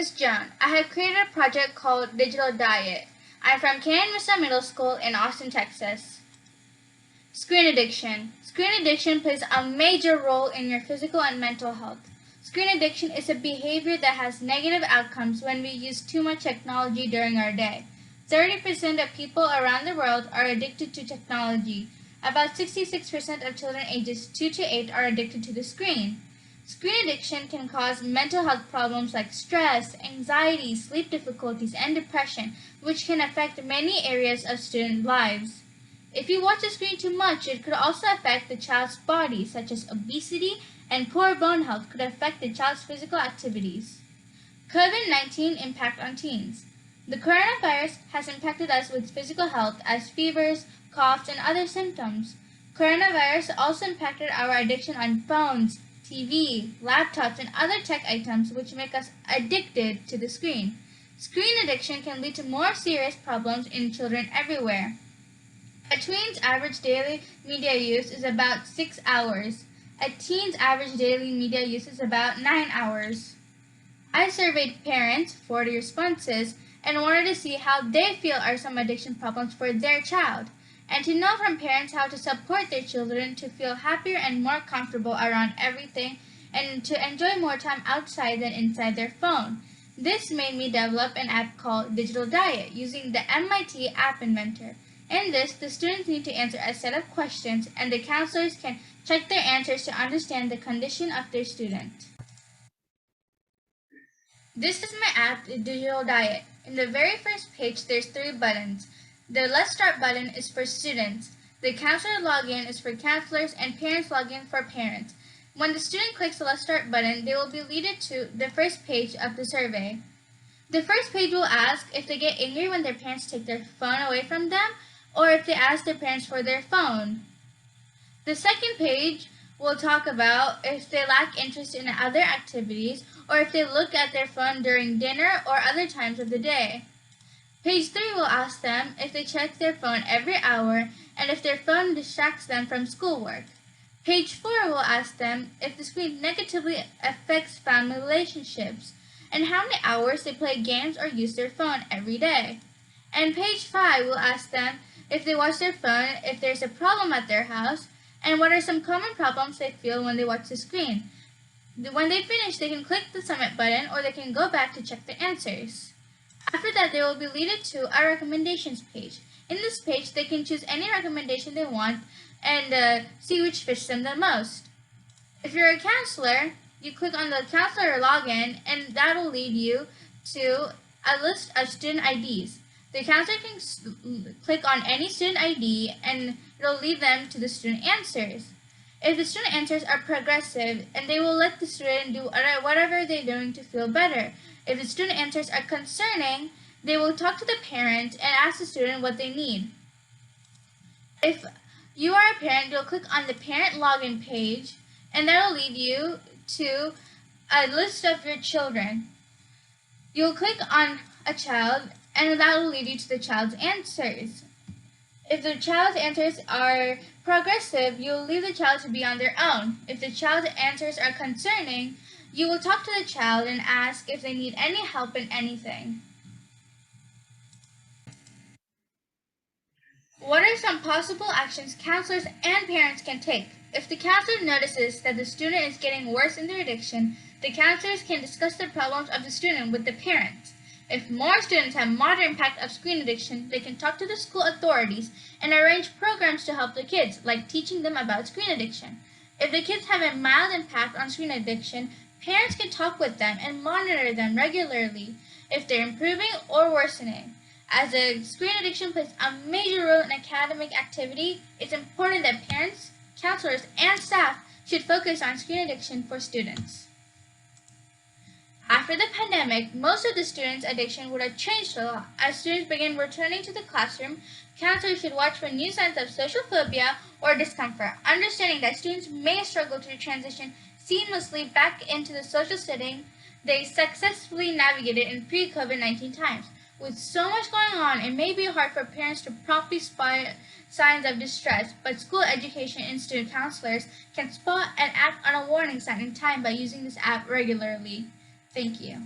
is Joan. I have created a project called DigitalDiet. I'm from Canyon Vista Middle School in Austin, Texas. Screen addiction. Screen addiction plays a major role in your physical and mental health. Screen addiction is a behavior that has negative outcomes when we use too much technology during our day. 30% of people around the world are addicted to technology. About 66% of children ages 2 to 8 are addicted to the screen. Screen addiction can cause mental health problems like stress, anxiety, sleep difficulties, and depression, which can affect many areas of student lives. If you watch the screen too much, it could also affect the child's body, such as obesity and poor bone health could affect the child's physical activities. COVID-19 impact on teens. The coronavirus has impacted us with physical health as fevers, coughs, and other symptoms. Coronavirus also impacted our addiction on phones, TV, laptops, and other tech items which make us addicted to the screen. Screen addiction can lead to more serious problems in children everywhere. A tween's average daily media use is about 6 hours. A teen's average daily media use is about 9 hours. I surveyed parents, 40 responses, and wanted to see how they feel are some addiction problems for their child, and to know from parents how to support their children to feel happier and more comfortable around everything and to enjoy more time outside than inside their phone. This made me develop an app called DigitalDiet using the MIT App Inventor. In this, the students need to answer a set of questions and the counselors can check their answers to understand the condition of their student. This is my app, DigitalDiet. In the very first page, there's 3 buttons. The Let's Start button is for students. The Counselor Login is for counselors, and Parents Login for parents. When the student clicks the Let's Start button, they will be leaded to the first page of the survey. The first page will ask if they get angry when their parents take their phone away from them, or if they ask their parents for their phone. The second page will talk about if they lack interest in other activities, or if they look at their phone during dinner or other times of the day. Page 3 will ask them if they check their phone every hour and if their phone distracts them from schoolwork. Page 4 will ask them if the screen negatively affects family relationships and how many hours they play games or use their phone every day. And page 5 will ask them if they watch their phone, if there's a problem at their house, and what are some common problems they feel when they watch the screen. When they finish, they can click the Submit button or they can go back to check the answers. After that, they will be leaded to a recommendations page. In this page, they can choose any recommendation they want and see which fits them the most. If you're a counselor, you click on the Counselor Login and that will lead you to a list of student IDs. The counselor can click on any student ID and it will lead them to the student answers. If the student answers are progressive, and they will let the student do whatever they're doing to feel better. If the student answers are concerning, they will talk to the parent and ask the student what they need. If you are a parent, you'll click on the parent login page, and that will lead you to a list of your children. You'll click on a child, and that will lead you to the child's answers. If the child's answers are progressive, you will leave the child to be on their own. If the child's answers are concerning, you will talk to the child and ask if they need any help in anything. What are some possible actions counselors and parents can take? If the counselor notices that the student is getting worse in their addiction, the counselors can discuss the problems of the student with the parents. If more students have moderate impact of screen addiction, they can talk to the school authorities and arrange programs to help the kids, like teaching them about screen addiction. If the kids have a mild impact on screen addiction, parents can talk with them and monitor them regularly if they're improving or worsening. As a screen addiction plays a major role in academic activity, it's important that parents, counselors, and staff should focus on screen addiction for students. After the pandemic, most of the students' addiction would have changed a lot. As students begin returning to the classroom, counselors should watch for new signs of social phobia or discomfort, understanding that students may struggle to transition seamlessly back into the social setting they successfully navigated in pre-COVID-19 times. With so much going on, it may be hard for parents to promptly spot signs of distress, but school education and student counselors can spot and act on a warning sign in time by using this app regularly. Thank you.